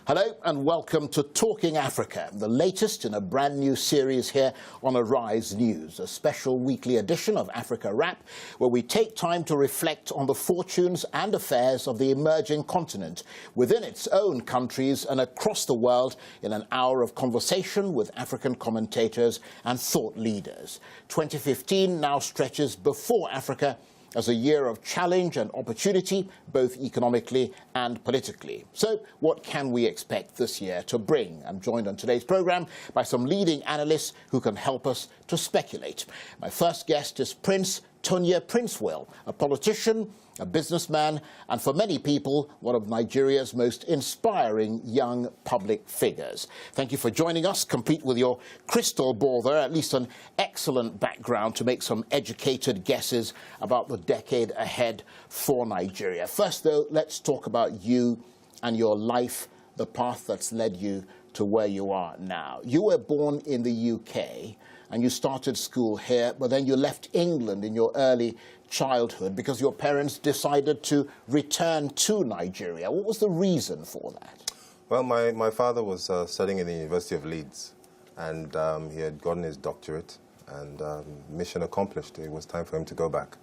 Hello and welcome to Talking Africa, the latest in a brand new series here on Arise News, a special weekly edition of Africa Wrap, where we take time to reflect on the fortunes and affairs of the emerging continent within its own countries and across the world in an hour of conversation with African commentators and thought leaders. 2015 now stretches before Africa as a year of challenge and opportunity, both economically and politically. So what can we expect this year to bring? I'm joined on today's programme by some leading analysts who can help us to speculate. My first guest is Prince Tonye Princewill, a politician, a businessman, and for many people, one of Nigeria's most inspiring young public figures. Thank you for joining us, complete with your crystal ball there, at least an excellent background to make some educated guesses about the decade ahead for Nigeria. First, though, let's talk about you and your life, the path that's led you to where you are now. You were born in the UK, and you started school here, but then you left England in your early childhood because your parents decided to return to Nigeria. What was the reason for that? Well, my father was studying in the University of Leeds, and he had gotten his doctorate, and mission accomplished. It was time for him to go back.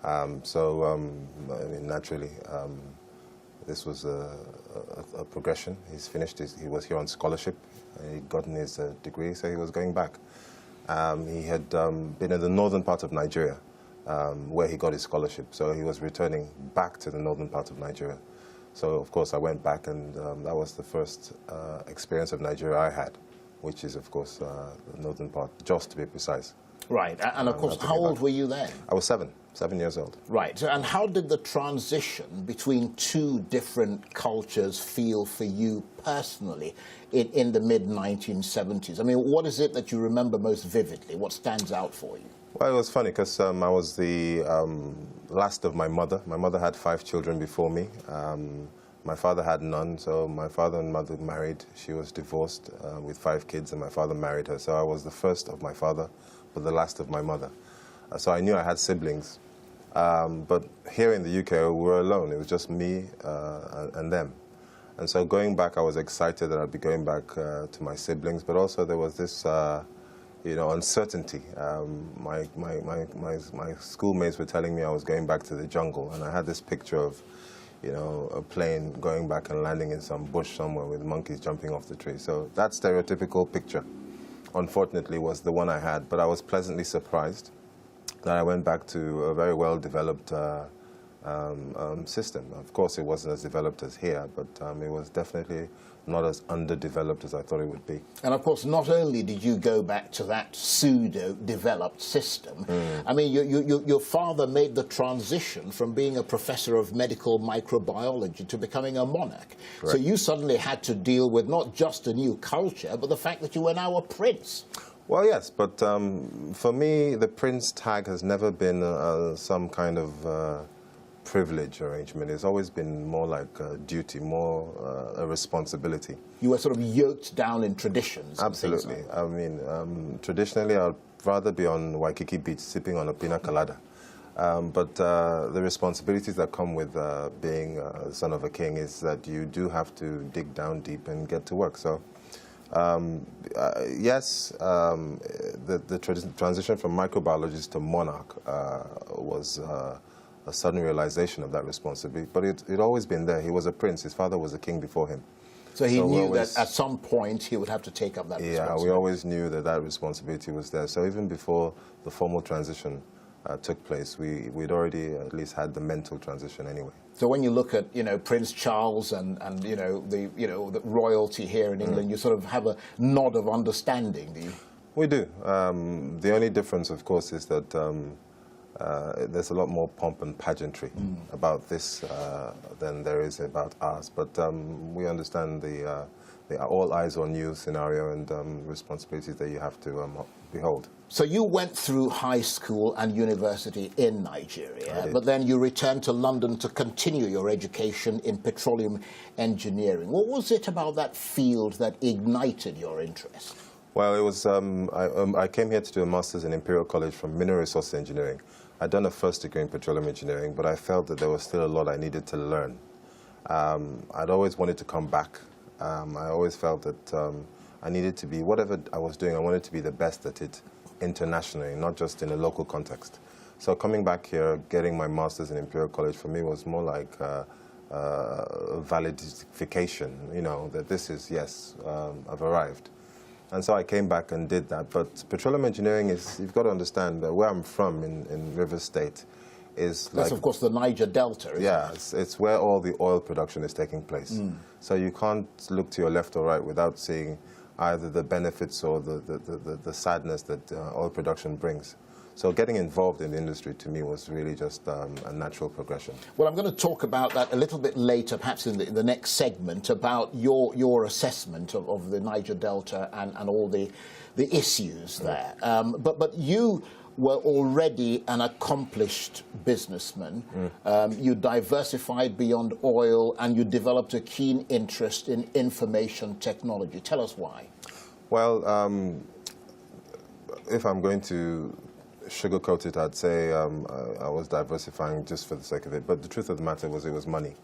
I mean, naturally, this was a progression. He's finished he was here on scholarship. He'd gotten his degree, so he was going back. He had been in the northern part of Nigeria, where he got his scholarship. So he was returning back to the northern part of Nigeria. So, of course, I went back, and that was the first experience of Nigeria I had, which is, of course, the northern part, Jos to be precise. Right. And, of course, how old were you then? I was 7 years old. Right. And how did the transition between two different cultures feel for you personally in the mid-1970s? I mean, what is it that you remember most vividly? What stands out for you? Well, it was funny because I was the last of my mother. My mother had 5 children before me. My father had none, so my father and mother married. She was divorced with 5 kids, and my father married her. So I was the first of my father, but the last of my mother. So I knew I had siblings. But here in the UK, we were alone. It was just me and them. And so going back, I was excited that I'd be going back to my siblings, but also there was this uncertainty. My schoolmates were telling me I was going back to the jungle, and I had this picture of, a plane going back and landing in some bush somewhere with monkeys jumping off the tree. So that stereotypical picture, unfortunately, was the one I had, but I was pleasantly surprised that I went back to a very well-developed system. Of course, it wasn't as developed as here, but it was definitely not as underdeveloped as I thought it would be. And of course, not only did you go back to that pseudo-developed system, I mean, your father made the transition from being a professor of medical microbiology to becoming a monarch. Correct. So you suddenly had to deal with not just a new culture, but the fact that you were now a prince. Well, yes, but for me, the prince tag has never been some kind of privilege arrangement. It's always been more like a duty, more a responsibility. You were sort of yoked down in traditions. Absolutely. Like I mean, traditionally, I'd rather be on Waikiki Beach sipping on a pina colada. But the responsibilities that come with being the son of a king is that you do have to dig down deep and get to work. So, yes, the transition from microbiologist to monarch was a sudden realization of that responsibility, but it always been there. He was a prince. His father was a king before him. So he knew that at some point he would have to take up that responsibility. Yeah, we always knew that that responsibility was there. So even before the formal transition took place, we'd already at least had the mental transition anyway. So when you look at, Prince Charles and the royalty here in England, you sort of have a nod of understanding, do you? We do. The only difference, of course, is that there's a lot more pomp and pageantry about this than there is about ours. But we understand the all eyes on you scenario and responsibilities that you have to behold. So you went through high school and university in Nigeria, but then you returned to London to continue your education in petroleum engineering. What was it about that field that ignited your interest? Well, it was, I came here to do a master's in Imperial College from Mineral Resources Engineering. I'd done a first degree in petroleum engineering, but I felt that there was still a lot I needed to learn. I'd always wanted to come back I always felt that I needed to be, whatever I was doing, I wanted to be the best at it internationally, not just in a local context. So coming back here, getting my master's in Imperial College for me was more like validification, you know, that this is, yes, I've arrived. And so I came back and did that. But petroleum engineering is, you've got to understand that where I'm from in Rivers State is like... That's, of course, the Niger Delta, isn't it? It's where all the oil production is taking place. So you can't look to your left or right without seeing either the benefits or the sadness that oil production brings. So getting involved in the industry, to me, was really just a natural progression. Well, I'm going to talk about that a little bit later, perhaps in the next segment, about your assessment of the Niger Delta and all the issues there. But you were already an accomplished businessman. You diversified beyond oil, and you developed a keen interest in information technology. Tell us why. Well, if I'm going to sugarcoat it, I'd say I was diversifying just for the sake of it. But the truth of the matter was it was money.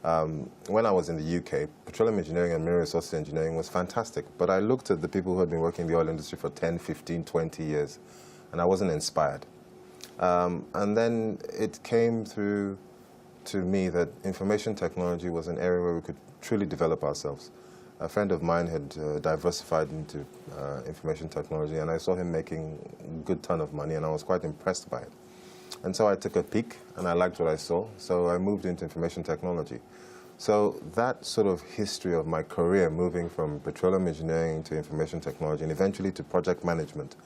When I was in the UK, petroleum engineering and mineral resources engineering was fantastic. But I looked at the people who had been working in the oil industry for 10, 15, 20 years, and I wasn't inspired. And then it came through to me that information technology was an area where we could truly develop ourselves. A friend of mine had diversified into information technology, and I saw him making a good ton of money, and I was quite impressed by it. And so I took a peek, and I liked what I saw, so I moved into information technology. So that sort of history of my career, moving from petroleum engineering to information technology and eventually to project management,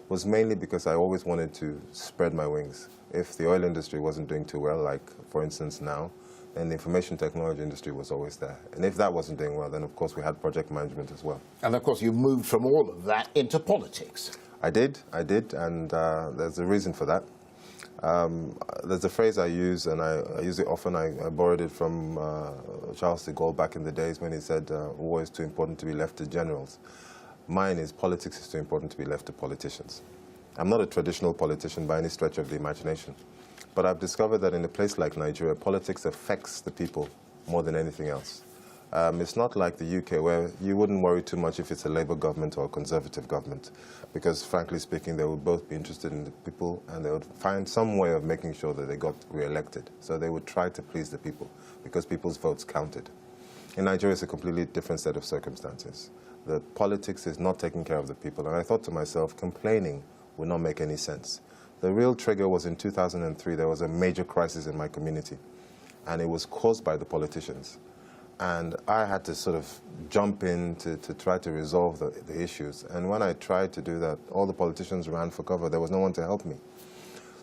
was mainly because I always wanted to spread my wings. If the oil industry wasn't doing too well, like for instance now, then the information technology industry was always there. And if that wasn't doing well, then of course we had project management as well. And of course you moved from all of that into politics. I did, and there's a reason for that. There's a phrase I use, and I use it often. I borrowed it from Charles de Gaulle back in the days when he said, war is too important to be left to generals. Mine is politics is too important to be left to politicians. I'm not a traditional politician by any stretch of the imagination, but I've discovered that in a place like Nigeria, politics affects the people more than anything else. It's not like the UK, where you wouldn't worry too much if it's a Labour government or a Conservative government, because frankly speaking, they would both be interested in the people, and they would find some way of making sure that they got re-elected. So they would try to please the people, because people's votes counted. In Nigeria, it's a completely different set of circumstances. The politics is not taking care of the people, and I thought to myself, complaining would not make any sense. The real trigger was in 2003. There was a major crisis in my community, and it was caused by the politicians. And I had to sort of jump in to try to resolve the issues. And when I tried to do that, all the politicians ran for cover. There was no one to help me.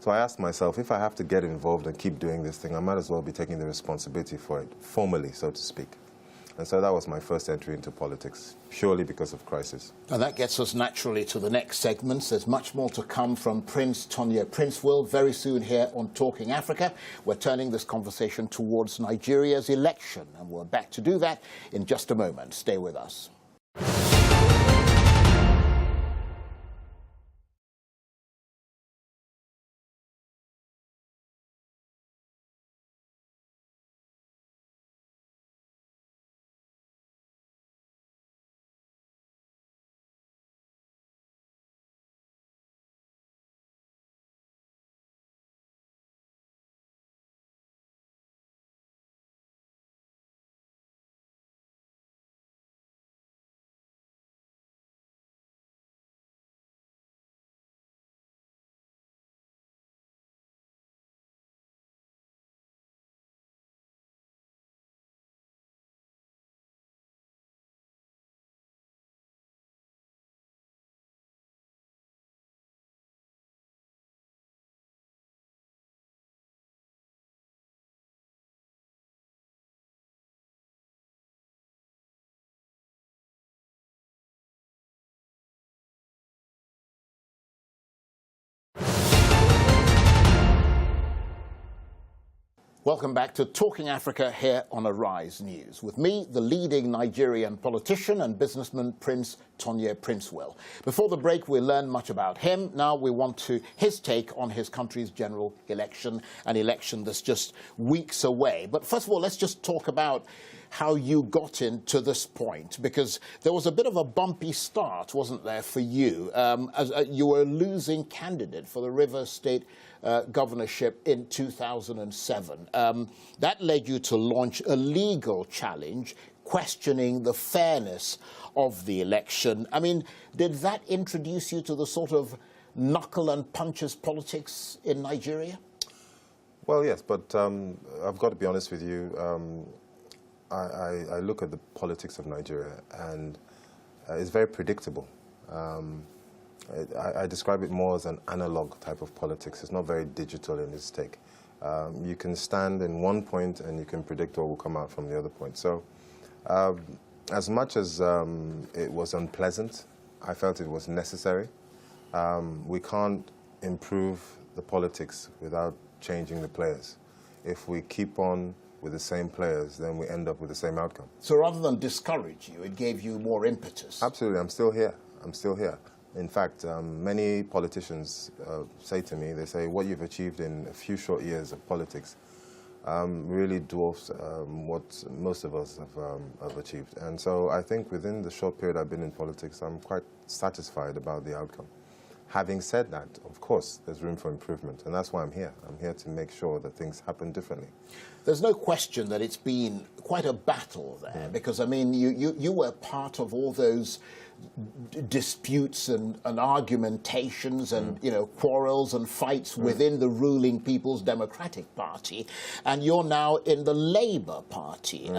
So I asked myself, if I have to get involved and keep doing this thing, I might as well be taking the responsibility for it, formally, so to speak. And so that was my first entry into politics, purely because of crisis. And that gets us naturally to the next segments. There's much more to come from Prince Tonye Princewill very soon here on Talking Africa. We're turning this conversation towards Nigeria's election, and we're back to do that in just a moment. Stay with us. Welcome back to Talking Africa here on Arise News. With me, the leading Nigerian politician and businessman, Prince Tonye Princewill. Before the break, we learned much about him. Now we want to his take on his country's general election, an election that's just weeks away. But first of all, let's just talk about how you got into this point, because there was a bit of a bumpy start, wasn't there, for you? As you were a losing candidate for the Rivers State governorship in 2007. That led you to launch a legal challenge questioning the fairness of the election. I mean, did that introduce you to the sort of knuckle and punches politics in Nigeria? Well, yes, but I've got to be honest with you. I look at the politics of Nigeria, and it's very predictable. I describe it more as an analog type of politics. It's not very digital in its take. You can stand in one point and you can predict what will come out from the other point. So as much as it was unpleasant, I felt it was necessary. We can't improve the politics without changing the players. If we keep on with the same players, then we end up with the same outcome. So rather than discourage you, it gave you more impetus. Absolutely. I'm still here. I'm still here. In fact, many politicians say to me, they say, what you've achieved in a few short years of politics really dwarfs what most of us have achieved. And so I think within the short period I've been in politics, I'm quite satisfied about the outcome. Having said that, of course, there's room for improvement, and that's why I'm here. I'm here to make sure that things happen differently. There's no question that it's been quite a battle there, because, I mean, you were part of all those disputes and argumentations and, you know, quarrels and fights within the ruling People's Democratic Party, and you're now in the Labour Party.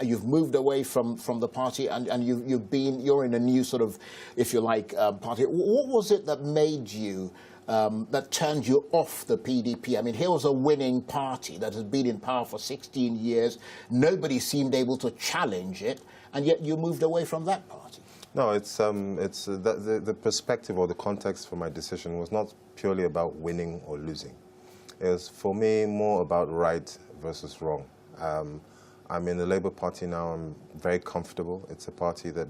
You've moved away from the party, and you're in a new sort of, if you like, party. What was it that made you that turned you off the PDP? I mean, here was a winning party that has been in power for 16 years. Nobody seemed able to challenge it, and yet you moved away from that party. No, it's the perspective or the context for my decision was not purely about winning or losing. It was, for me, more about right versus wrong. I'm in the Labour Party now. I'm very comfortable. It's a party that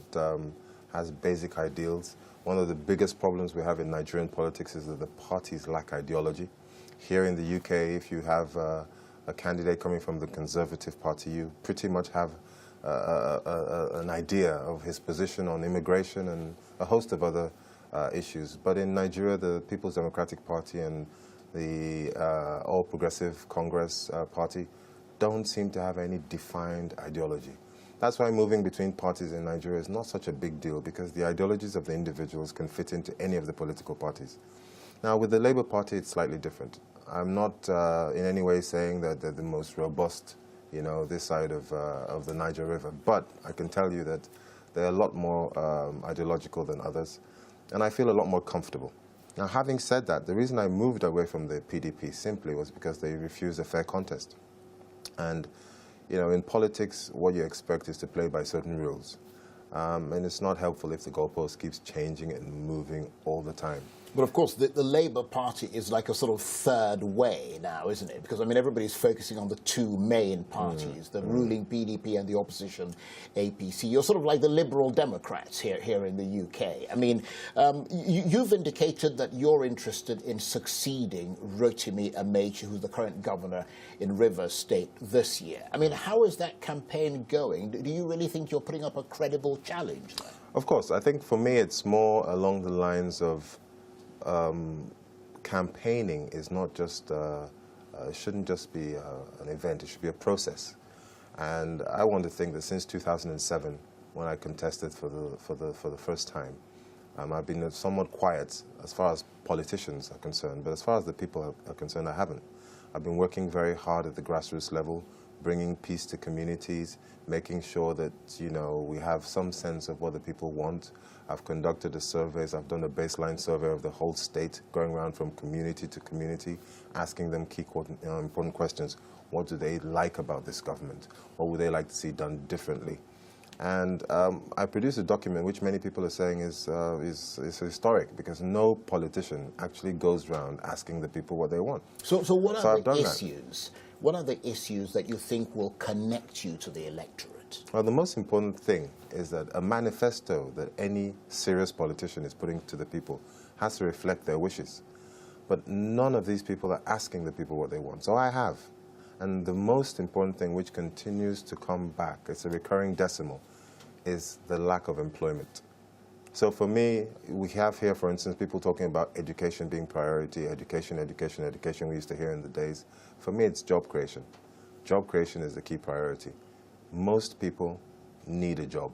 has basic ideals. One of the biggest problems we have in Nigerian politics is that the parties lack ideology. Here in the UK, if you have a candidate coming from the Conservative Party, you pretty much have an idea of his position on immigration and a host of other issues. But in Nigeria, the People's Democratic Party and the All Progressive Congress Party don't seem to have any defined ideology. That's why moving between parties in Nigeria is not such a big deal, because the ideologies of the individuals can fit into any of the political parties. Now, with the Labour Party, it's slightly different. I'm not in any way saying that they're the most robust, you know, this side of the Niger River, but I can tell you that they're a lot more ideological than others, and I feel a lot more comfortable. Now, having said that, the reason I moved away from the PDP simply was because they refused a fair contest. And you know, in politics, what you expect is to play by certain rules. And it's not helpful if the goalpost keeps changing and moving all the time. But of course, the Labour Party is like a sort of third way now, isn't it? Because, I mean, everybody's focusing on the two main parties, the ruling PDP and the opposition APC. You're sort of like the Liberal Democrats here in the UK. I mean, you've indicated that you're interested in succeeding Rotimi Amechi, who's the current governor in Rivers State this year. I mean, how is that campaign going? Do you really think you're putting up a credible challenge there? Of course. I think for me it's more along the lines of campaigning is not just, shouldn't just be an event, it should be a process. And I want to think that since 2007, when I contested for the first time, I've been somewhat quiet as far as politicians are concerned, but as far as the people are concerned, I haven't. I've been working very hard at the grassroots level, bringing peace to communities, making sure that, you know, we have some sense of what the people want. I've conducted the surveys. I've done a baseline survey of the whole state, going around from community to community, asking them key important questions. What do they like about this government? What would they like to see done differently? And I produced a document which many people are saying is historic, because no politician actually goes around asking the people what they want. So what are the issues? What are the issues that you think will connect you to the electorate? that? Well, the most important thing is that a manifesto that any serious politician is putting to the people has to reflect their wishes. But none of these people are asking the people what they want. So I have. And the most important thing, which continues to come back, it's a recurring decimal, is the lack of employment. So for me, we have here, for instance, people talking about education being priority, education, education, education, we used to hear in the days. For me, it's job creation. Job creation is the key priority. Most people need a job.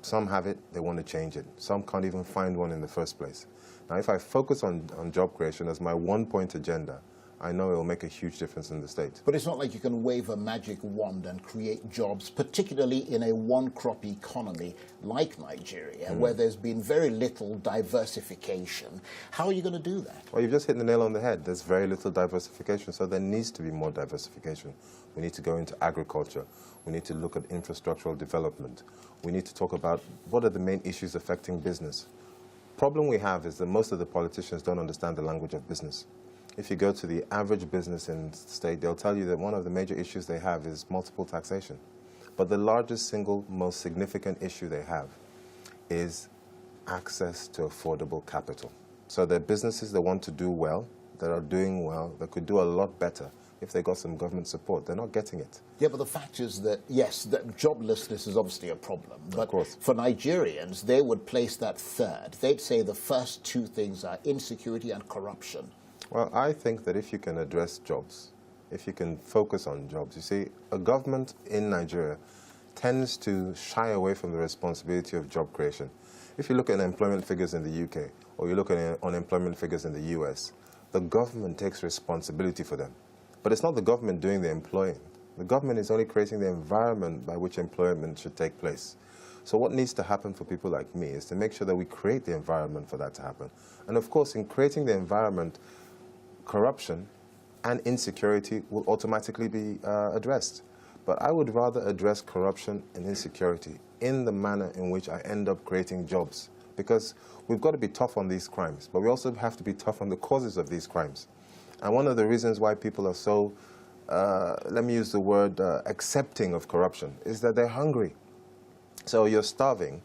Some have it, they want to change it. Some can't even find one in the first place. Now, if I focus on job creation as my one-point agenda, I know it will make a huge difference in the state. But it's not like you can wave a magic wand and create jobs, particularly in a one-crop economy like Nigeria, where there's been very little diversification. How are you going to do that? Well, you've just hit the nail on the head. There's very little diversification, so there needs to be more diversification. We need to go into agriculture. We need to look at infrastructural development. We need to talk about what are the main issues affecting business. Problem we have is that most of the politicians don't understand the language of business. If you go to the average business in the state, they'll tell you that one of the major issues they have is multiple taxation. But the largest single, most significant issue they have is access to affordable capital. So they're businesses that want to do well, that are doing well, that could do a lot better if they got some government support. They're not getting it. Yeah, but the fact is that, yes, that joblessness is obviously a problem. But of course, for Nigerians, they would place that third. They'd say the first two things are insecurity and corruption. Well, I think that if you can address jobs, if you can focus on jobs, you see, a government in Nigeria tends to shy away from the responsibility of job creation. If you look at employment figures in the UK, or you look at unemployment figures in the US, the government takes responsibility for them. But it's not the government doing the employing. The government is only creating the environment by which employment should take place. So what needs to happen for people like me is to make sure that we create the environment for that to happen. And of course, in creating the environment, corruption and insecurity will automatically be addressed. But I would rather address corruption and insecurity in the manner in which I end up creating jobs. Because we've got to be tough on these crimes, but we also have to be tough on the causes of these crimes. And one of the reasons why people are so, let me use the word, accepting of corruption is that they're hungry. So you're starving,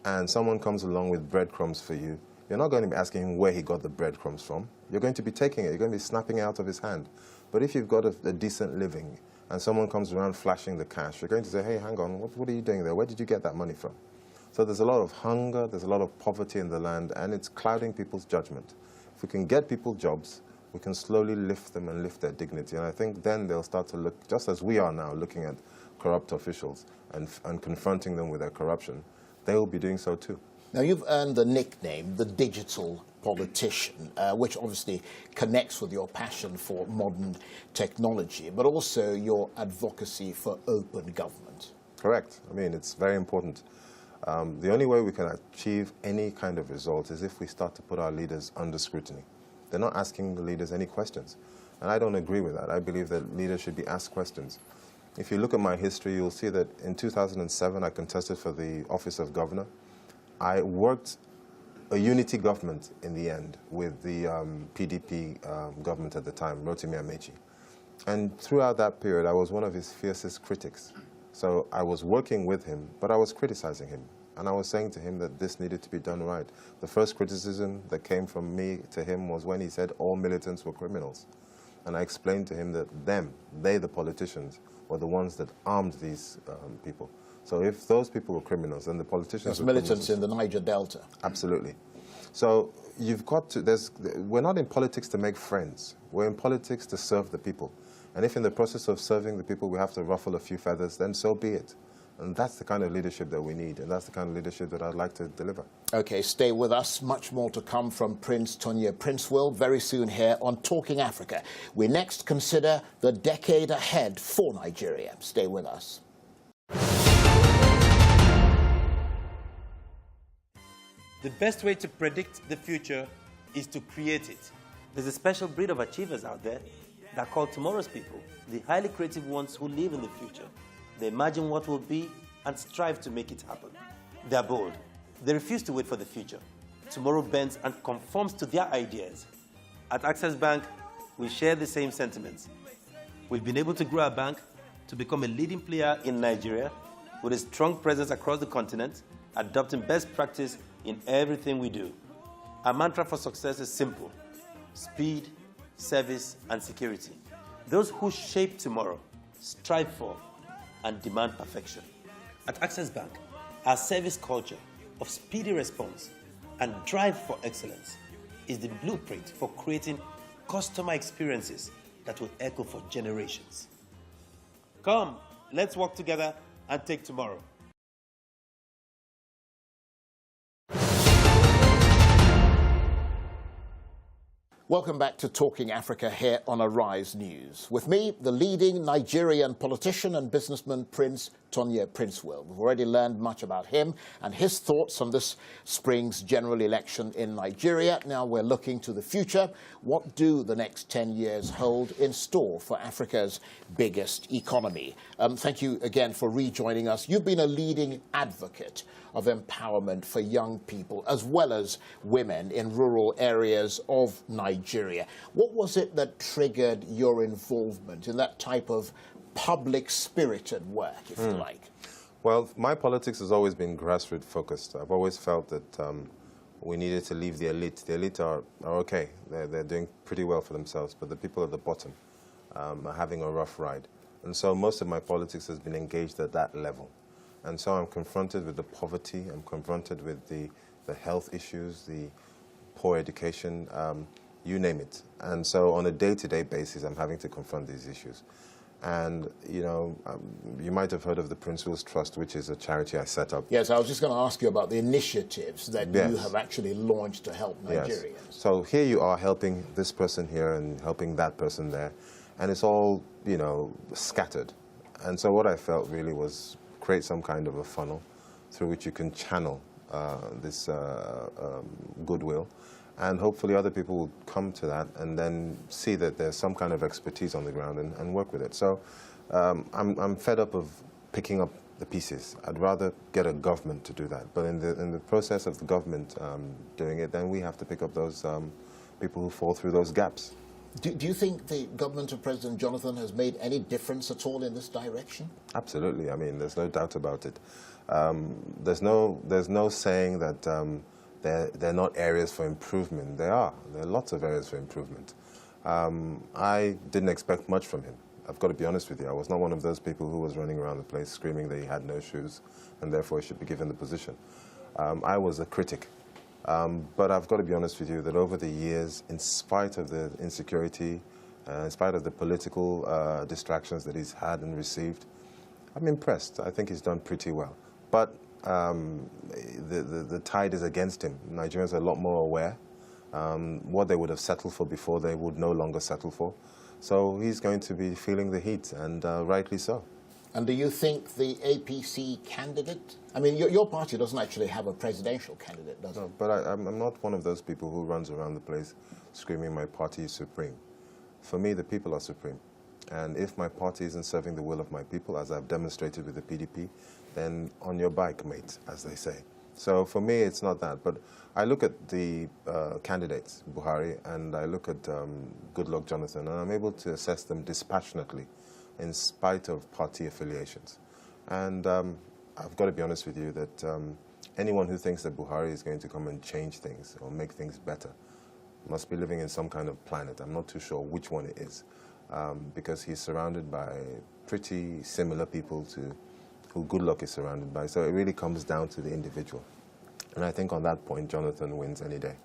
and someone comes along with breadcrumbs for you. You're not going to be asking him where he got the breadcrumbs from. You're going to be taking it. You're going to be snapping it out of his hand. But if you've got a decent living and someone comes around flashing the cash, you're going to say, hey, hang on, what are you doing there? Where did you get that money from? So there's a lot of hunger, there's a lot of poverty in the land, and it's clouding people's judgment. If we can get people jobs, we can slowly lift them and lift their dignity. And I think then they'll start to look, just as we are now, looking at corrupt officials and confronting them with their corruption, they will be doing so too. Now, you've earned the nickname, the digital politician, which obviously connects with your passion for modern technology, but also your advocacy for open government. Correct. I mean, it's very important. The only way we can achieve any kind of result is if we start to put our leaders under scrutiny. They're not asking the leaders any questions. And I don't agree with that. I believe that leaders should be asked questions. If you look at my history, you'll see that in 2007, I contested for the office of governor. I worked a unity government in the end with the PDP government at the time, Rotimi Amechi. And throughout that period, I was one of his fiercest critics. So I was working with him, but I was criticizing him. And I was saying to him that this needed to be done right. The first criticism that came from me to him was when he said all militants were criminals. And I explained to him that they, the politicians, were the ones that armed these people. So if those people were criminals, then the politicians were militants in the Niger Delta. Absolutely. So you've got to, we're not in politics to make friends. We're in politics to serve the people. And if in the process of serving the people we have to ruffle a few feathers, then so be it. And that's the kind of leadership that we need, and that's the kind of leadership that I'd like to deliver. Okay, stay with us. Much more to come from Prince Tonye Princewill very soon here on Talking Africa. We next consider the decade ahead for Nigeria. Stay with us. The best way to predict the future is to create it. There's a special breed of achievers out there that are called tomorrow's people, the highly creative ones who live in the future. They imagine what will be and strive to make it happen. They're bold. They refuse to wait for the future. Tomorrow bends and conforms to their ideas. At Access Bank, we share the same sentiments. We've been able to grow our bank to become a leading player in Nigeria with a strong presence across the continent, adopting best practice in everything we do. Our mantra for success is simple: speed, service, and security. Those who shape tomorrow strive for and demand perfection. At Access Bank, our service culture of speedy response and drive for excellence is the blueprint for creating customer experiences that will echo for generations. Come, let's work together and take tomorrow. Welcome back to Talking Africa here on Arise News. With me, the leading Nigerian politician and businessman, Prince Tonye Princewill. We've already learned much about him and his thoughts on this spring's general election in Nigeria. Now we're looking to the future. What do the next 10 years hold in store for Africa's biggest economy? Thank you again for rejoining us. You've been a leading advocate of empowerment for young people as well as women in rural areas of Nigeria. What was it that triggered your involvement in that type of public-spirited work, if you like? Well, my politics has always been grassroots focused. I've always felt that we needed to leave the elite. The elite are okay. They're doing pretty well for themselves, but the people at the bottom are having a rough ride. And so most of my politics has been engaged at that level. And so I'm confronted with the poverty, I'm confronted with the health issues, the poor education, you name it. And so on a day-to-day basis, I'm having to confront these issues. And, you know, you might have heard of the Princewill's Trust, which is a charity I set up. Yes, I was just going to ask you about the initiatives that you have actually launched to help Nigerians. Yes. So here you are helping this person here and helping that person there. And it's all, you know, scattered. And so what I felt really was create some kind of a funnel through which you can channel this goodwill, and hopefully other people will come to that and then see that there's some kind of expertise on the ground and work with it. So I'm fed up of picking up the pieces. I'd rather get a government to do that. But in the process of the government doing it, then we have to pick up those people who fall through those gaps. Do you think the government of President Jonathan has made any difference at all in this direction? Absolutely. I mean, there's no doubt about it. There's no saying that they're not areas for improvement. There are lots of areas for improvement. I didn't expect much from him. I've got to be honest with you. I was not one of those people who was running around the place screaming that he had no shoes and therefore he should be given the position. I was a critic. But I've got to be honest with you that over the years, in spite of the insecurity, in spite of the political distractions that he's had and received, I'm impressed. I think he's done pretty well. But the tide is against him. Nigerians are a lot more aware. What they would have settled for before, they would no longer settle for. So he's going to be feeling the heat, and rightly so. And do you think the APC candidate, I mean, your party doesn't actually have a presidential candidate, does it? No, but I'm not one of those people who runs around the place screaming my party is supreme. For me, the people are supreme. And if my party isn't serving the will of my people, as I've demonstrated with the PDP, then on your bike, mate, as they say. So for me, it's not that. But I look at the candidates, Buhari, and I look at Goodluck Jonathan, and I'm able to assess them dispassionately in spite of party affiliations. And I've got to be honest with you that anyone who thinks that Buhari is going to come and change things or make things better must be living in some kind of planet. I'm not too sure which one it is, because he's surrounded by pretty similar people to who Goodluck is surrounded by. So it really comes down to the individual. And I think on that point, Jonathan wins any day.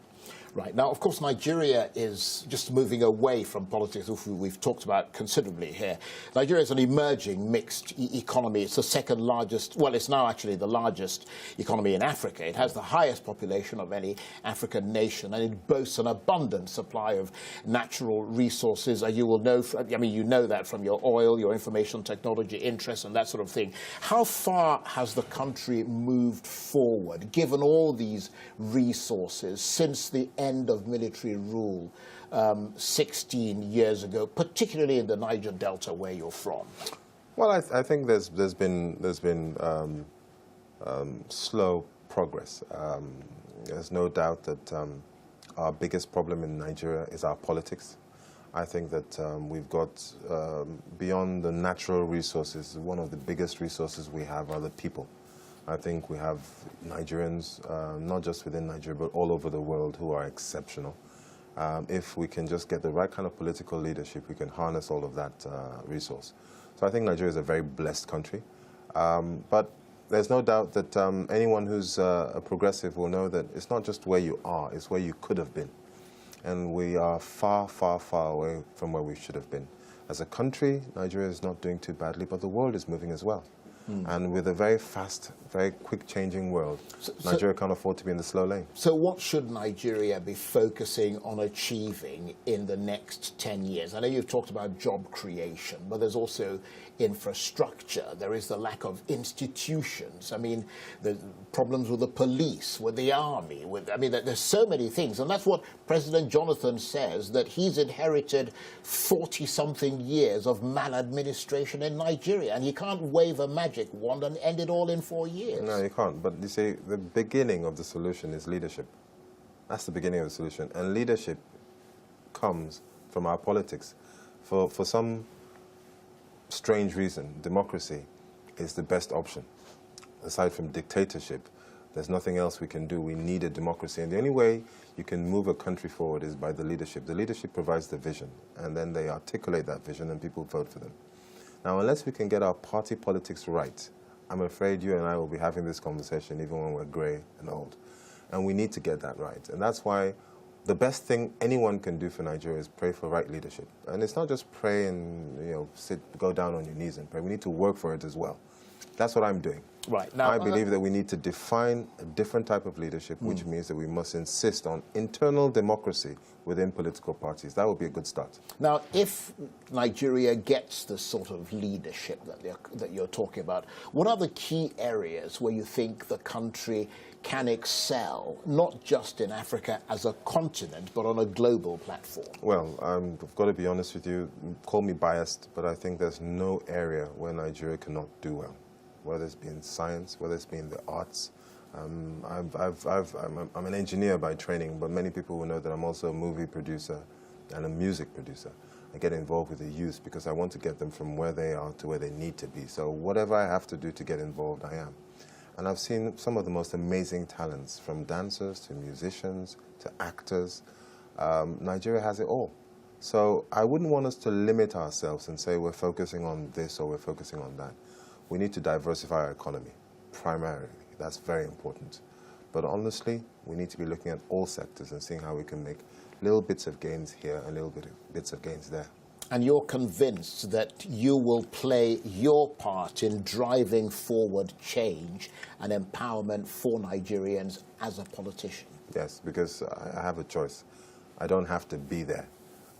Right. Now, of course, Nigeria is just moving away from politics, which we've talked about considerably here. Nigeria is an emerging mixed economy. It's the second largest, well, it's now actually the largest economy in Africa. It has the highest population of any African nation, and it boasts an abundant supply of natural resources. You will know, I mean, you know that from your oil, your information technology interests and that sort of thing. How far has the country moved forward, given all these resources, since the end of military rule 16 years ago, particularly in the Niger Delta, where you're from? Well, I think there's been slow progress. There's no doubt that our biggest problem in Nigeria is our politics. I think that we've got, beyond the natural resources, one of the biggest resources we have are the people. I think we have Nigerians, not just within Nigeria, but all over the world, who are exceptional. If we can just get the right kind of political leadership, we can harness all of that resource. So I think Nigeria is a very blessed country. But there's no doubt that anyone who's a progressive will know that it's not just where you are, it's where you could have been. And we are far, far, far away from where we should have been. As a country, Nigeria is not doing too badly, but the world is moving as well. And with a very fast, very quick changing world, Nigeria can't afford to be in the slow lane. So what should Nigeria be focusing on achieving in the next 10 years? I know you've talked about job creation, but there's also infrastructure. There is the lack of institutions. I mean, the problems with the police, with the army. There's so many things. And that's what President Jonathan says, that he's inherited 40-something years of maladministration in Nigeria. And you can't wave a magic wand and end it all in 4 years. No, you can't. But you see, the beginning of the solution is leadership. That's the beginning of the solution. And leadership comes from our politics. For some strange reason, democracy is the best option. Aside from dictatorship, there's nothing else we can do. We need a democracy. And the only way you can move a country forward is by the leadership. The leadership provides the vision, and then they articulate that vision and people vote for them. Now, unless we can get our party politics right, I'm afraid you and I will be having this conversation even when we're grey and old. And we need to get that right. And that's why the best thing anyone can do for Nigeria is pray for right leadership. And it's not just pray and go down on your knees and pray. We need to work for it as well. That's what I'm doing. Right. Now, I believe that we need to define a different type of leadership, which means that we must insist on internal democracy within political parties. That would be a good start. Now, if Nigeria gets the sort of leadership that you're talking about, what are the key areas where you think the country can excel, not just in Africa as a continent, but on a global platform? Well, I've got to be honest with you. Call me biased, but I think there's no area where Nigeria cannot do well. Whether it's been science, whether it's been the arts. I'm an engineer by training, but many people will know that I'm also a movie producer and a music producer. I get involved with the youth because I want to get them from where they are to where they need to be. So whatever I have to do to get involved, I am. And I've seen some of the most amazing talents, from dancers to musicians to actors. Nigeria has it all. So I wouldn't want us to limit ourselves and say we're focusing on this or we're focusing on that. We need to diversify our economy, primarily. That's very important. But honestly, we need to be looking at all sectors and seeing how we can make little bits of gains here and little bits of gains there. And you're convinced that you will play your part in driving forward change and empowerment for Nigerians as a politician? Yes, because I have a choice. I don't have to be there.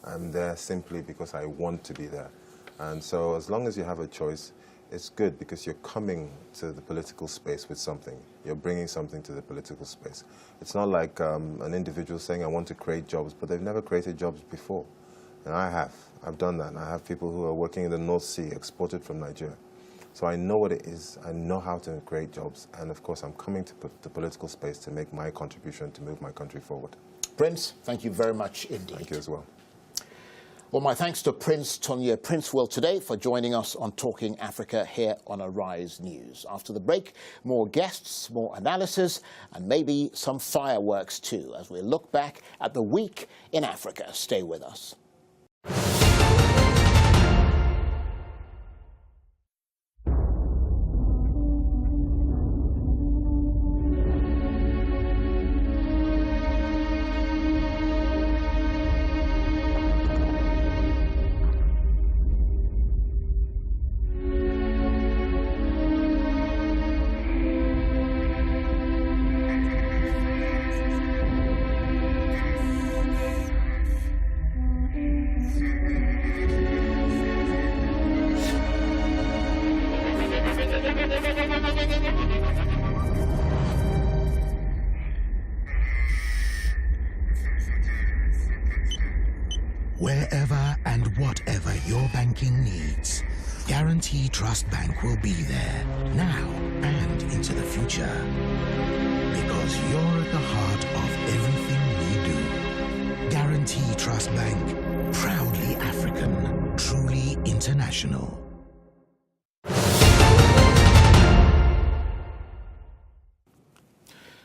I'm there simply because I want to be there. And so as long as you have a choice, it's good because you're coming to the political space with something. You're bringing something to the political space. It's not like an individual saying, I want to create jobs, but they've never created jobs before. And I have. I've done that. And I have people who are working in the North Sea, exported from Nigeria. So I know what it is. I know how to create jobs. And of course, I'm coming to the political space to make my contribution to move my country forward. Prince, thank you very much indeed. Thank you as well. Well, my thanks to Prince Tonye Princewill today for joining us on Talking Africa here on Arise News. After the break, more guests, more analysis, and maybe some fireworks too, as we look back at the week in Africa. Stay with us. Wherever and whatever your banking needs, Guarantee Trust Bank will be there, now and into the future. Because you're at the heart of everything we do. Guarantee Trust Bank, proudly International.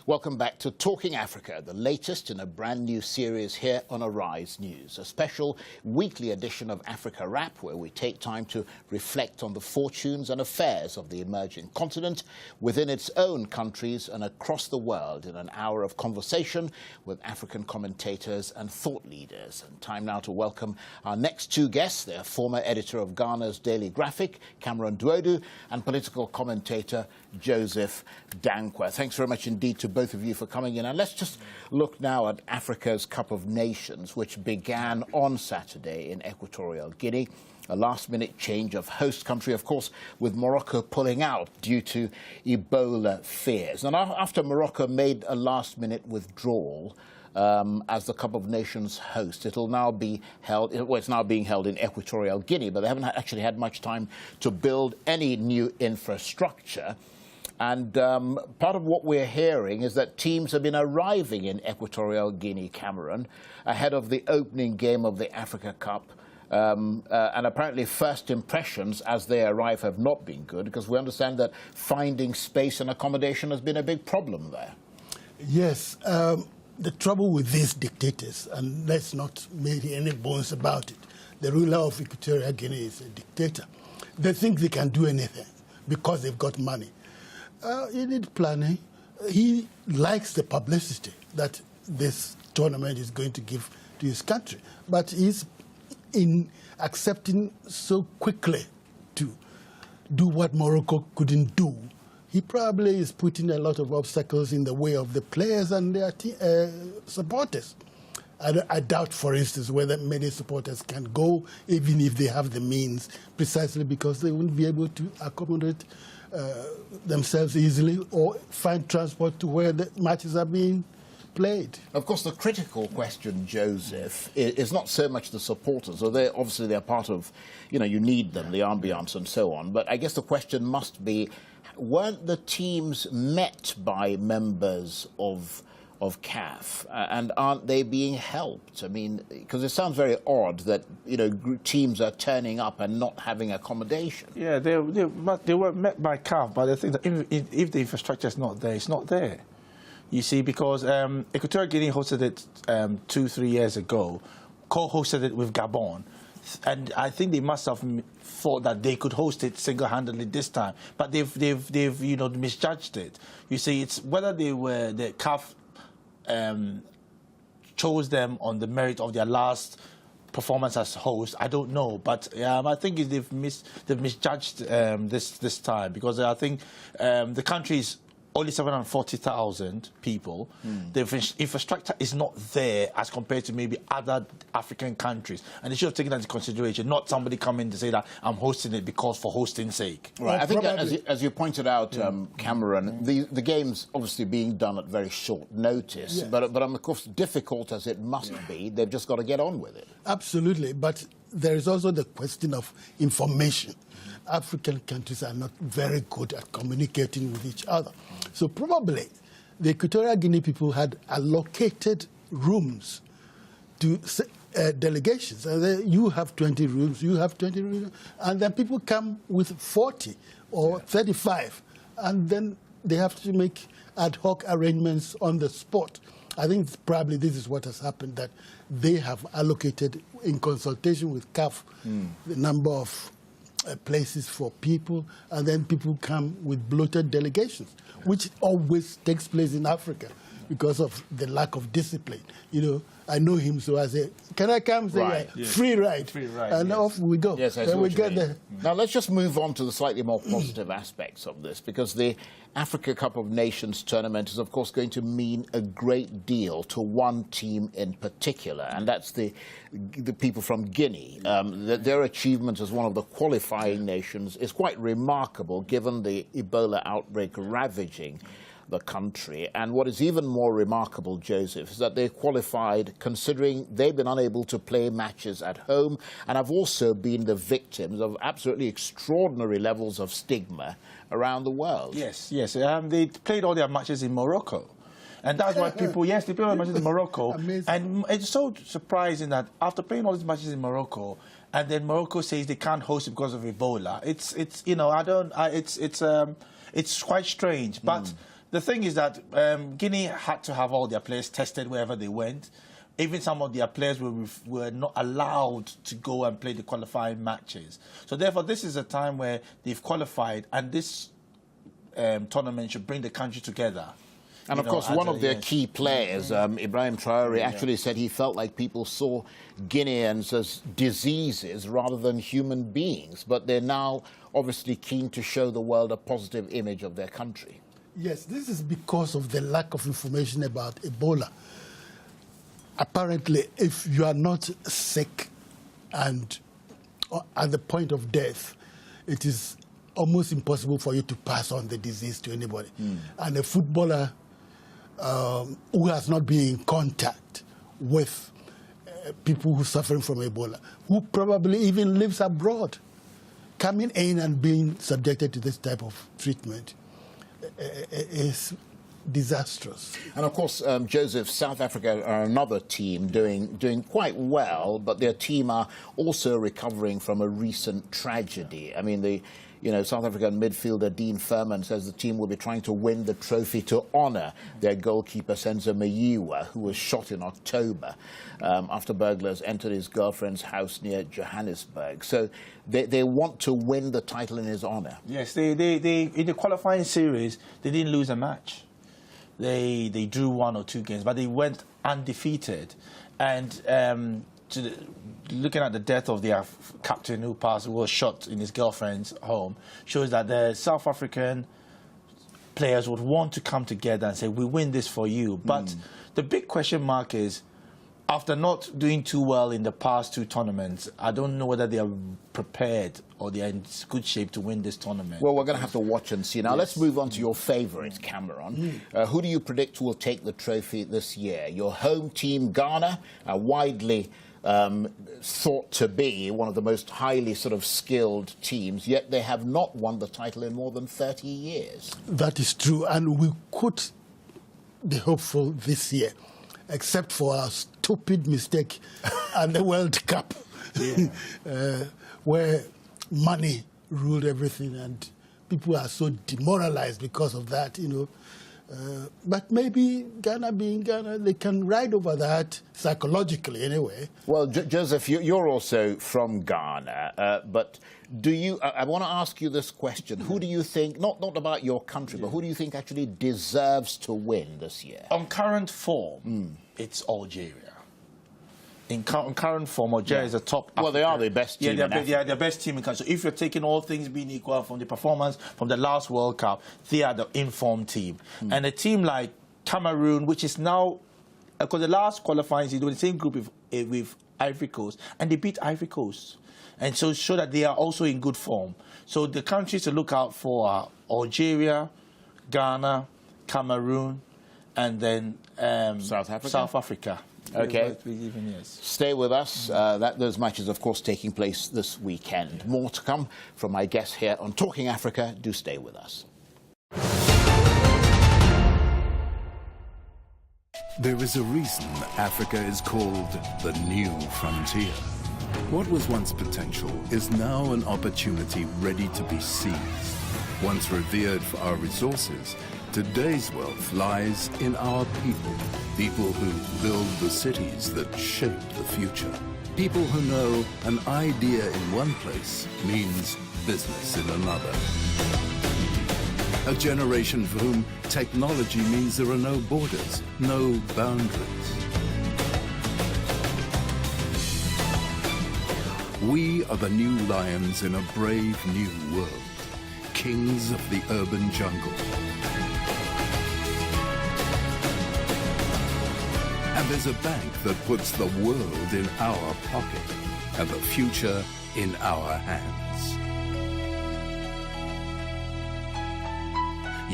Welcome back to Talking Africa, the latest in a brand new series here on Arise News, a special weekly edition of Africa Wrap, where we take time to reflect on the fortunes and affairs of the emerging continent within its own countries and across the world in an hour of conversation with African commentators and thought leaders. And time now to welcome our next two guests. They're former editor of Ghana's Daily Graphic, Cameron Duodu, and political commentator Joseph Dankwa. Thanks very much indeed to both of you for coming in. And let's just look now at Africa's Cup of Nations, which began on Saturday in Equatorial Guinea. A last-minute change of host country, of course, with Morocco pulling out due to Ebola fears. And after Morocco made a last-minute withdrawal as the Cup of Nations host, it'll now be held, well, it's now being held in Equatorial Guinea, but they haven't actually had much time to build any new infrastructure. And part of what we're hearing is that teams have been arriving in Equatorial Guinea, Cameron, ahead of the opening game of the Africa Cup. And apparently first impressions as they arrive have not been good, because we understand that finding space and accommodation has been a big problem there. Yes. The trouble with these dictators, and let's not make any bones about it, the ruler of Equatorial Guinea is a dictator. They think they can do anything because they've got money. He need planning. He likes the publicity that this tournament is going to give to his country. But he's in accepting so quickly to do what Morocco couldn't do. He probably is putting a lot of obstacles in the way of the players and their supporters. I doubt, for instance, whether many supporters can go, even if they have the means, precisely because they won't be able to accommodate themselves easily or find transport to where the matches are being played. Of course, the critical question, Joseph, is not so much the supporters. So obviously they're part of, you need them, the ambiance and so on. But I guess the question must be, weren't the teams met by members of CAF, and aren't they being helped? I mean, because it sounds very odd that teams are turning up and not having accommodation. Yeah, they were met by CAF, but I think that if the infrastructure is not there, it's not there. You see, because Equatorial Guinea hosted it 2-3 years ago, co-hosted it with Gabon, and I think they must have thought that they could host it single-handedly this time, but they've misjudged it. You see, it's whether the CAF chose them on the merit of their last performance as host, I don't know, but I think they've misjudged this time, because I think the country is only 740,000 people. The infrastructure is not there as compared to maybe other African countries. And they should have taken that into consideration, not somebody coming to say that I'm hosting it because for hosting's sake. Right. I think, as you pointed out, Cameron, the game's obviously being done at very short notice. Yes. But of course, difficult as it must be, they've just got to get on with it. Absolutely. But there is also the question of information. African countries are not very good at communicating with each other. So probably the Equatorial Guinea people had allocated rooms to delegations. And you have 20 rooms, you have 20 rooms, and then people come with 40 or 35, and then they have to make ad hoc arrangements on the spot. I think probably this is what has happened, that they have allocated, in consultation with CAF, the number of places for people, and then people come with bloated delegations, which always takes place in Africa because of the lack of discipline. I know him, so I say, can I come? Say, right. Free ride. Free ride, and off we go. Yes, I see what you mean. Now let's just move on to the slightly more positive aspects of this, because the Africa Cup of Nations tournament is, of course, going to mean a great deal to one team in particular, and that's the people from Guinea. Their achievement as one of the qualifying nations is quite remarkable, given the Ebola outbreak ravaging the country. And what is even more remarkable, Joseph, is that they qualified considering they've been unable to play matches at home and have also been the victims of absolutely extraordinary levels of stigma around the world. Yes, yes. They played all their matches in Morocco. And that's why people, yes, they play all the matches in Morocco. Amazing. And it's so surprising that after playing all these matches in Morocco, and then Morocco says they can't host it because of Ebola. It's you know, it's quite strange. But the thing is that Guinea had to have all their players tested wherever they went. Even some of their players were not allowed to go and play the qualifying matches. So therefore, this is a time where they've qualified, and this tournament should bring the country together. And of course, one of their key players, Ibrahim Traore, actually said he felt like people saw Guineans as diseases rather than human beings. But they're now obviously keen to show the world a positive image of their country. Yes, this is because of the lack of information about Ebola. Apparently, if you are not sick and at the point of death, it is almost impossible for you to pass on the disease to anybody. And a footballer who has not been in contact with people who are suffering from Ebola, who probably even lives abroad, coming in and being subjected to this type of treatment is disastrous. And of course, Joseph, South Africa are another team doing quite well, but their team are also recovering from a recent tragedy. I mean, South African midfielder Dean Furman says the team will be trying to win the trophy to honour their goalkeeper Senzo Mayiwa, who was shot in October after burglars entered his girlfriend's house near Johannesburg. So they want to win the title in his honour. Yes, they in the qualifying series, they didn't lose a match. They drew 1 or 2 games, but they went undefeated. And looking at the death of their captain who was shot in his girlfriend's home shows that the South African players would want to come together and say, we win this for you. But the big question mark is, after not doing too well in the past 2 tournaments, I don't know whether they are prepared or they are in good shape to win this tournament. Well, we're going to have to watch and see. Now, let's move on to your favourite, Cameron. Who do you predict will take the trophy this year? Your home team, Ghana, are widely thought to be one of the most highly sort of skilled teams, yet they have not won the title in more than 30 years. That is true, and we could be hopeful this year, except for our stupid mistake at the World Cup, where money ruled everything, and people are so demoralized because of that, you know. But maybe Ghana being Ghana, they can ride over that psychologically anyway. Well, Joseph, you're also from Ghana, but do you? I want to ask you this question: who do you think, not about your country, but who do you think actually deserves to win this year? On current form, it's Algeria. In current form, Algeria is a top African. Well, they are the best team in Africa. They are the best team in country. So if you're taking all things being equal from the performance from the last World Cup, they are the informed team. And a team like Cameroon, which is now, because the last qualifying season, the same group with Ivory Coast, and they beat Ivory Coast. And so show that they are also in good form. So the countries to look out for are Algeria, Ghana, Cameroon, and then South Africa. South Africa. Okay. Yes. Stay with us. Those matches, of course, taking place this weekend. More to come from my guests here on Talking Africa. Do stay with us. There is a reason Africa is called the new frontier. What was once potential is now an opportunity ready to be seized. Once revered for our resources, today's wealth lies in our people. People who build the cities that shape the future. People who know an idea in one place means business in another. A generation for whom technology means there are no borders, no boundaries. We are the new lions in a brave new world, kings of the urban jungle. And there's a bank that puts the world in our pocket and the future in our hands.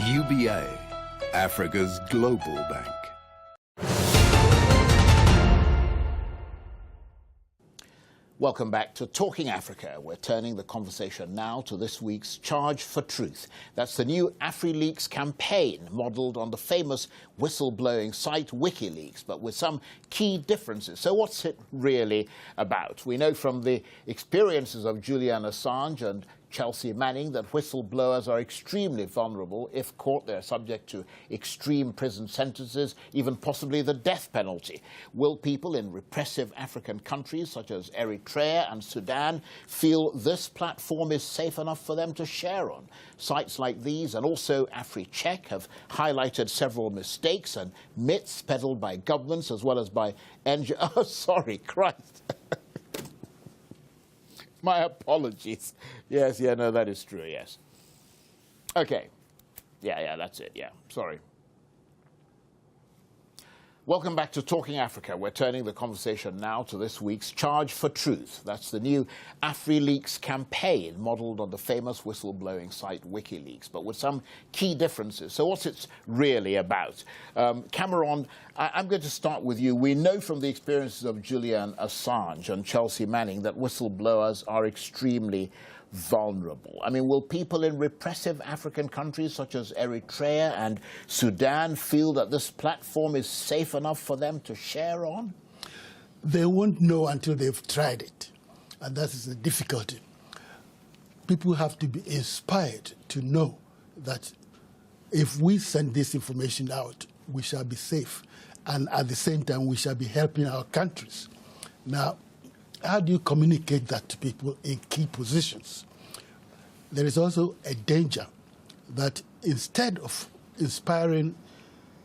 UBA, Africa's global bank. Welcome back to Talking Africa. We're turning the conversation now to this week's Charge for Truth. That's the new AfriLeaks campaign, modelled on the famous whistleblowing site WikiLeaks, but with some key differences. So what's it really about? We know from the experiences of Julian Assange and Chelsea Manning that whistleblowers are extremely vulnerable. If caught, they're subject to extreme prison sentences, even possibly the death penalty. Will people in repressive African countries such as Eritrea and Sudan feel this platform is safe enough for them to share on? Sites like these and also AfriCheck have highlighted several mistakes and myths peddled by governments as well as by NGOs. Oh, sorry, Christ. My apologies. Yes, yeah, no, that is true, yes. Okay. Yeah, that's it, yeah. Sorry. Welcome back to Talking Africa. We're turning the conversation now to this week's Charge for Truth. That's the new AfriLeaks campaign, modelled on the famous whistleblowing site WikiLeaks, but with some key differences. So what's it really about? Cameron, I'm going to start with you. We know from the experiences of Julian Assange and Chelsea Manning that whistleblowers are extremely vulnerable. I mean, will people in repressive African countries such as Eritrea and Sudan feel that this platform is safe enough for them to share on? They won't know until they've tried it, and that is the difficulty. People have to be inspired to know that if we send this information out, we shall be safe, and at the same time, we shall be helping our countries. Now, how do you communicate that to people in key positions? There is also a danger that instead of inspiring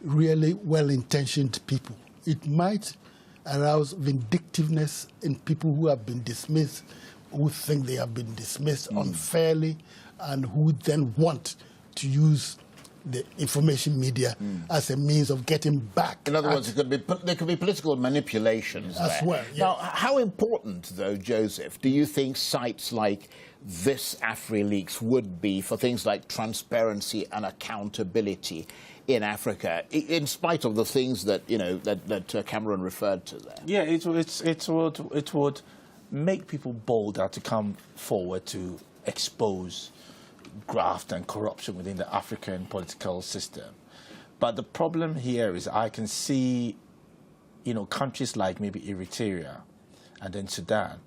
really well-intentioned people, it might arouse vindictiveness in people who have been dismissed, who think they have been dismissed unfairly, and who then want to use the information media as a means of getting back. In other words, there could be political manipulations as there. well. Yes. Now, how important, though, Joseph, do you think sites like this AfriLeaks would be for things like transparency and accountability in Africa, in spite of the things that that Cameron referred to there? Yeah, it would make people bolder to come forward to expose graft and corruption within the African political system. But the problem here is I can see, countries like maybe Eritrea and then Sudan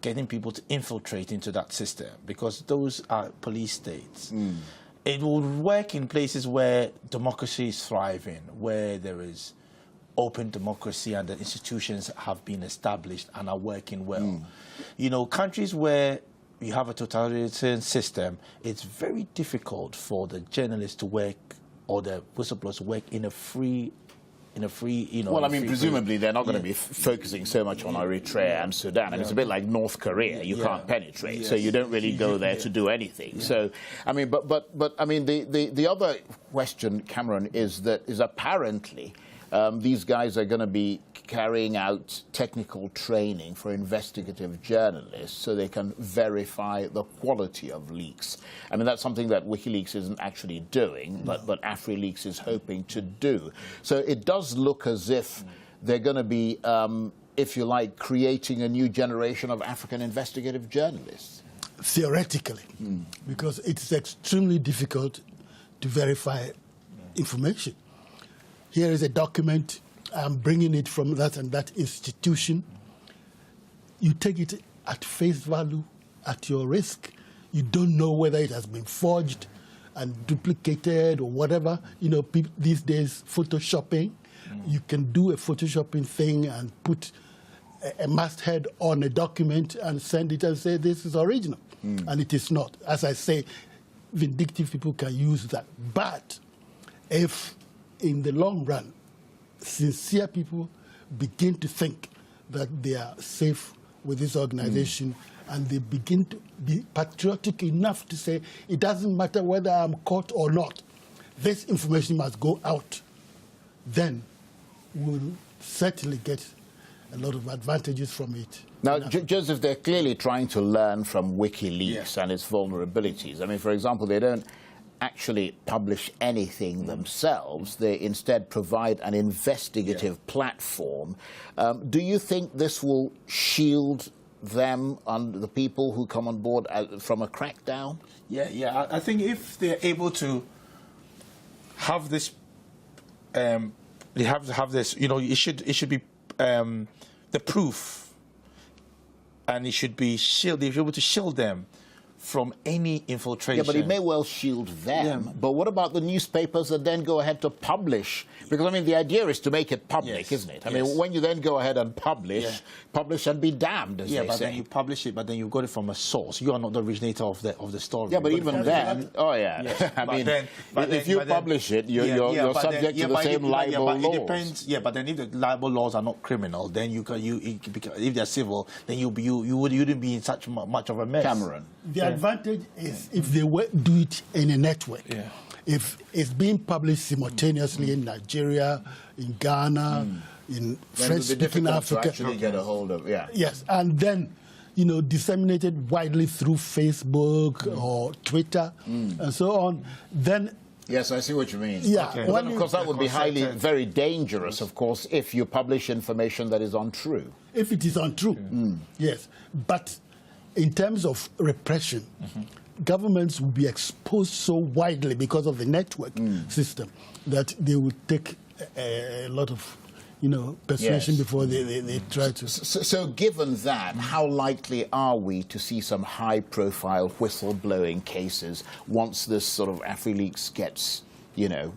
getting people to infiltrate into that system because those are police states. It will work in places where democracy is thriving, where there is open democracy and the institutions have been established and are working well. Countries where you have a totalitarian system, it's very difficult for the journalists to work or the whistleblowers to work in a free, Well, I mean, presumably they're not going to be focusing so much on Eritrea and Sudan. I mean, it's a bit like North Korea. You can't penetrate, so you don't really go there to do anything. So, I mean, but I mean, the other question, Cameron, is apparently these guys are going to be carrying out technical training for investigative journalists so they can verify the quality of leaks. I mean, that's something that WikiLeaks isn't actually doing, but AfriLeaks is hoping to do. So it does look as if they're going to be, if you like, creating a new generation of African investigative journalists. Theoretically, because it's extremely difficult to verify information. Here is a document, I'm bringing it from that and that institution. You take it at face value, at your risk. You don't know whether it has been forged and duplicated or whatever. These days, photoshopping, you can do a photoshopping thing and put a masthead on a document and send it and say this is original. And it is not. As I say, vindictive people can use that. But if in the long run, sincere people begin to think that they are safe with this organization and they begin to be patriotic enough to say, it doesn't matter whether I'm caught or not, this information must go out, then we'll certainly get a lot of advantages from it. Now, Joseph, they're clearly trying to learn from WikiLeaks and its vulnerabilities. I mean, for example, they don't actually publish anything themselves. They instead provide an investigative platform. Do you think this will shield them and the people who come on board from a crackdown? Yeah. I think if they're able to have this, they have to have this. You know, it should be the proof, and it should be shield. They're able to shield them from any infiltration. Yeah, but it may well shield them. Yeah. But what about the newspapers that then go ahead to publish? Because, I mean, the idea is to make it public, isn't it? I mean, when you then go ahead and publish, publish and be damned, as they but say. then you publish it, but then you got it from a source. You are not the originator of the story. Yeah, but even then, I mean, if you publish it, you're subject to the same libel laws. It depends. Yeah, but then if the libel laws are not criminal, then if they're civil, then you wouldn't be in such much of a mess. Cameron. The advantage is if they do it in a network. Yeah. If it's being published simultaneously in Nigeria, in Ghana, in French-speaking Africa, to actually get a hold of. Yes, and then, you know, disseminated widely through Facebook or Twitter and so on. Then. Yes, I see what you mean. Yeah. Okay. Well, of course, that would be very dangerous, of course, if you publish information that is untrue. If it is untrue, yes. But in terms of repression, governments will be exposed so widely because of the network system that they would take a lot of, you know, persuasion before they try to. So given that, how likely are we to see some high-profile whistleblowing cases once this sort of AfriLeaks gets, you know,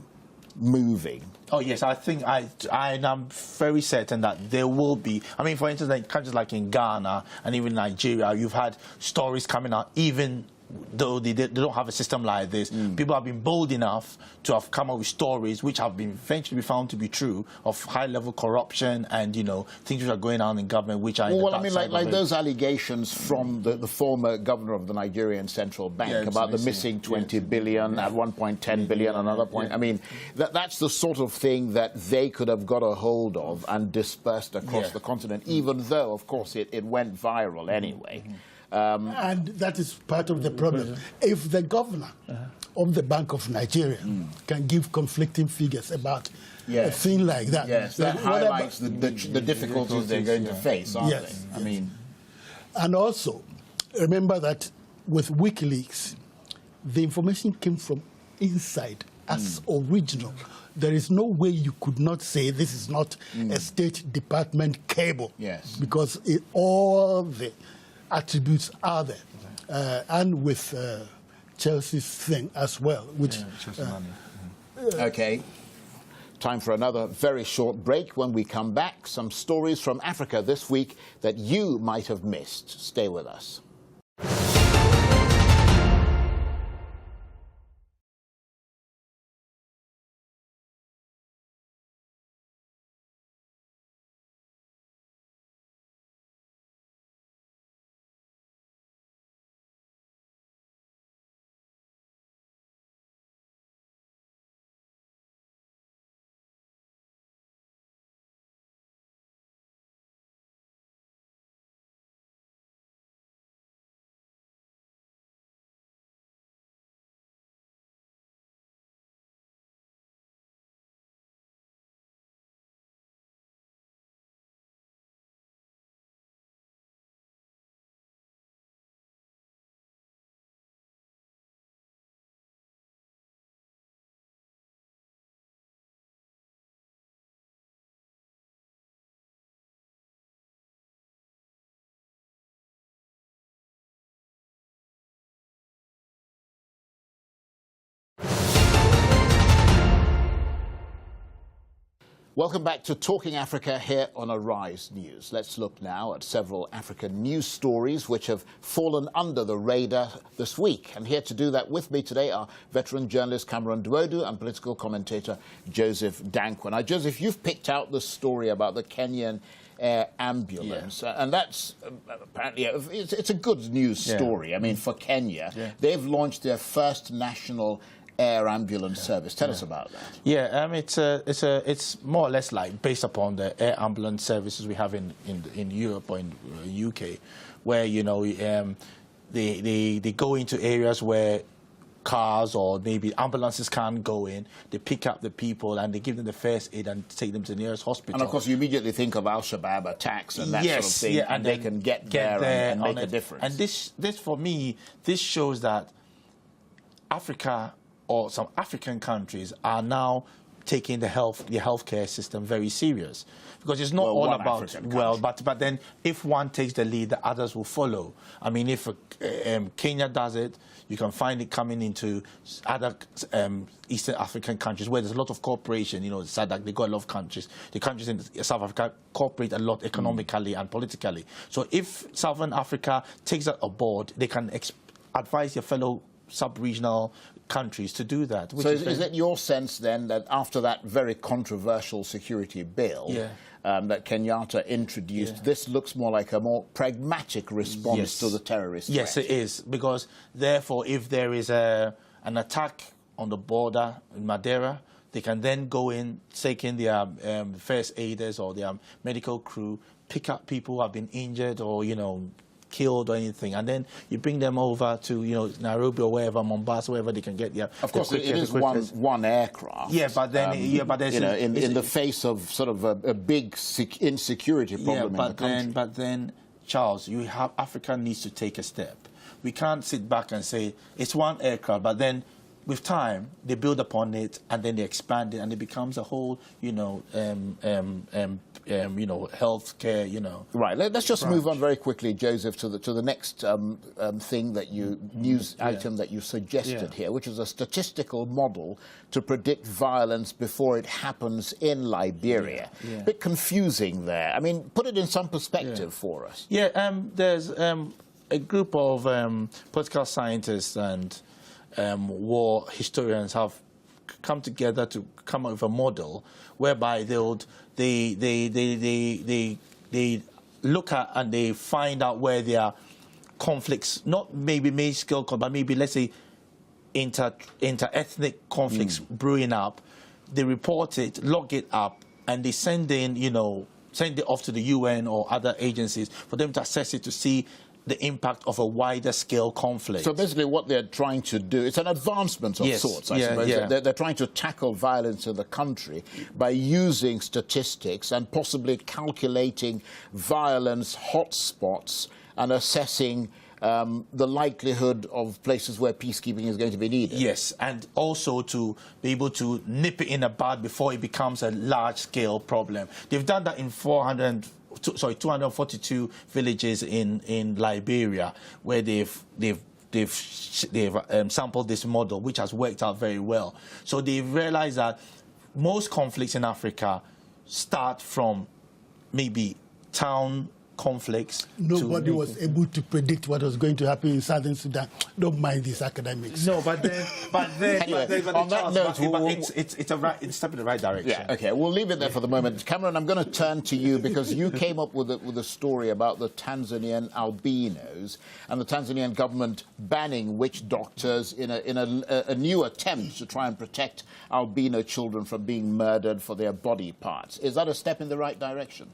moving? Oh yes, I think I'm very certain that there will be. I mean, for instance, like countries like in Ghana and even Nigeria, you've had stories coming out even though they don't have a system like this. People have been bold enough to have come up with stories which have been eventually found to be true of high-level corruption and, you know, things which are going on in government which are. Well, I mean, like those allegations from the former governor of the Nigerian Central Bank about the missing 20 billion, at one point 10 billion, another point. I mean, that's the sort of thing that they could have got a hold of and dispersed across the continent, even though, of course, it went viral anyway. And that is part of the problem. If the governor of the Bank of Nigeria can give conflicting figures about a thing like that, that highlights the difficulties they're going to face, aren't they? I mean, and also remember that with WikiLeaks, the information came from inside as original. There is no way you could not say this is not a State Department cable, because all the attributes are there, and with Chelsea's thing as well, which. Okay. Time for another very short break. When we come back, some stories from Africa this week that you might have missed. Stay with us. Welcome back to Talking Africa here on Arise News. Let's look now at several African news stories which have fallen under the radar this week. And here to do that with me today are veteran journalist Cameron Duodu and political commentator Joseph Dankwa. Now, Joseph, you've picked out the story about the Kenyan air ambulance, and that's apparently it's a good news story. I mean, for Kenya, they've launched their first national air ambulance service. Tell us about that. Yeah, it's more or less like based upon the air ambulance services we have in Europe or in UK, where, you know, they go into areas where cars or maybe ambulances can't go in. They pick up the people and they give them the first aid and take them to the nearest hospital. And of course, you immediately think of Al-Shabaab attacks and that sort of thing, and they can get there and make a difference. And this for me, this shows that Africa or some African countries are now taking the healthcare system very serious, because it's not all about but then if one takes the lead, the others will follow. I mean, if Kenya does it, you can find it coming into other Eastern African countries where there's a lot of cooperation. You know, SADC, they got a lot of countries. The countries in South Africa cooperate a lot economically and politically. So if Southern Africa takes that aboard, they can advise their fellow sub-regional countries to do that. So is it your sense then that after that very controversial security bill that Kenyatta introduced, this looks more like a more pragmatic response to the terrorist threat? Yes, it is, because therefore if there is an attack on the border in Madeira, they can then go in, take in their first aiders or their medical crew, pick up people who have been injured or, you know, killed or anything, and then you bring them over to, you know, Nairobi or wherever, Mombasa, wherever they can get their. Of course, it is one aircraft. Yeah, but then but there's, you know, in the face of sort of a big insecurity problem in the country. But then, Charles, Africa needs to take a step. We can't sit back and say it's one aircraft, but then with time they build upon it and then they expand it and it becomes a whole, you know, healthcare, you know. Right. Let's just move on very quickly, Joseph, to the next thing that news item that you suggested here, which is a statistical model to predict violence before it happens in Liberia. A bit confusing there. I mean, put it in some perspective for us. Yeah. There's a group of political scientists and war historians have come together to come up with a model whereby they look at and they find out where there are conflicts, not maybe major scale, but maybe, let's say, inter-ethnic conflicts brewing up. They report it, log it up, and they send in, you know, send it off to the UN or other agencies for them to assess it to see the impact of a wider scale conflict. So basically what they're trying to do, it's an advancement of sorts, I suppose. They're trying to tackle violence in the country by using statistics and possibly calculating violence hotspots and assessing the likelihood of places where peacekeeping is going to be needed. Yes, and also to be able to nip it in the bud before it becomes a large-scale problem. They've done that in 242 villages in Liberia, where they've sampled this model, which has worked out very well. So they've realized that most conflicts in Africa start from maybe town conflicts. Nobody was able to predict what was going to happen in Southern Sudan. Don't mind these academics. No, but then, on that note, it's a step in the right direction. Yeah, okay, we'll leave it there for the moment. Cameron, I'm going to turn to you because you came up with a story about the Tanzanian albinos and the Tanzanian government banning witch doctors in a new attempt to try and protect albino children from being murdered for their body parts. Is that a step in the right direction?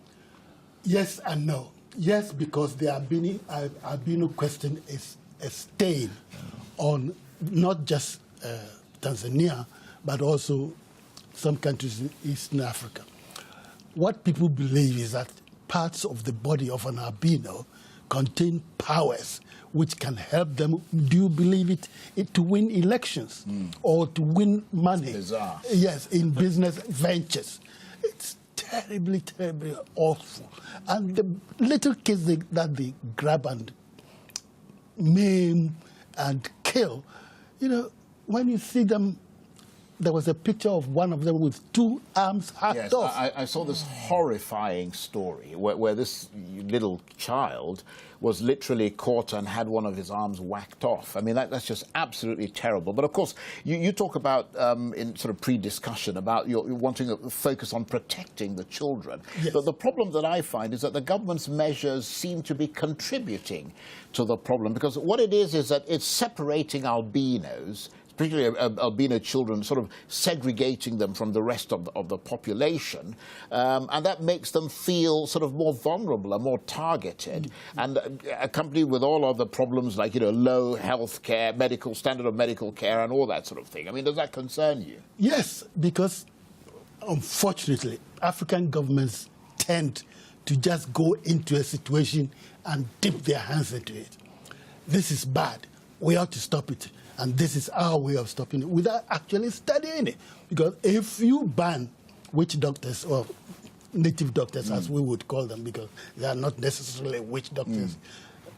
Yes and no. Yes, because the albino question is a stain on not just Tanzania, but also some countries in Eastern Africa. What people believe is that parts of the body of an albino contain powers which can help them, do you believe it to win elections or to win money? Bizarre. Yes, in business ventures. It's terribly, terribly awful. And the little kids that they grab and maim and kill, you know, when you see them, there was a picture of one of them with 2 arms hacked off. I saw this horrifying story where this little child was literally caught and had one of his arms whacked off. I mean, that's just absolutely terrible. But of course, you talk about, in sort of pre-discussion, about you're wanting to focus on protecting the children. Yes. But the problem that I find is that the government's measures seem to be contributing to the problem, because what it is that it's separating albinos, particularly albino children, sort of segregating them from the rest of the population, and that makes them feel sort of more vulnerable and more targeted, and accompanied with all of the problems like, low health care, standard of medical care, and all that sort of thing. I mean, does that concern you? Yes, because unfortunately, African governments tend to just go into a situation and dip their hands into it. This is bad. We ought to stop it. And this is our way of stopping it without actually studying it. Because if you ban witch doctors or native doctors, as we would call them, because they are not necessarily witch doctors,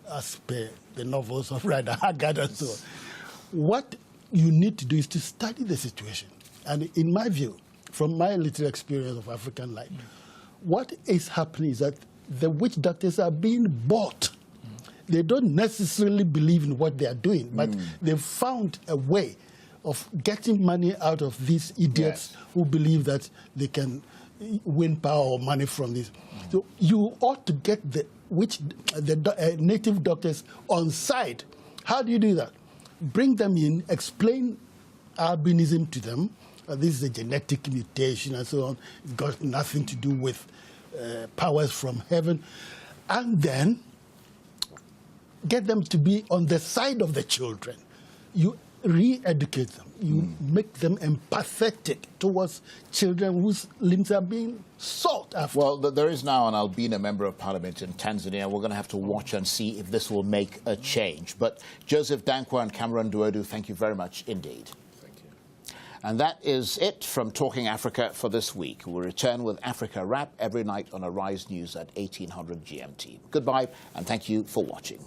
as per the novels of Rider Haggard and so on, what you need to do is to study the situation. And in my view, from my little experience of African life, what is happening is that the witch doctors are being bought. They don't necessarily believe in what they are doing, but they've found a way of getting money out of these idiots who believe that they can win power or money from this. So you ought to get the native doctors on side. How do you do that? Bring them in, explain albinism to them. This is a genetic mutation and so on. It's got nothing to do with powers from heaven. And then get them to be on the side of the children. You re-educate them. You make them empathetic towards children whose limbs are being sought after. Well, there is now an albino member of parliament in Tanzania. We're going to have to watch and see if this will make a change. But Joseph Dankwa and Cameron Duodu, thank you very much indeed. And that is it from Talking Africa for this week. We'll return with Africa Wrap every night on Arise News at 1800 GMT. Goodbye, and thank you for watching.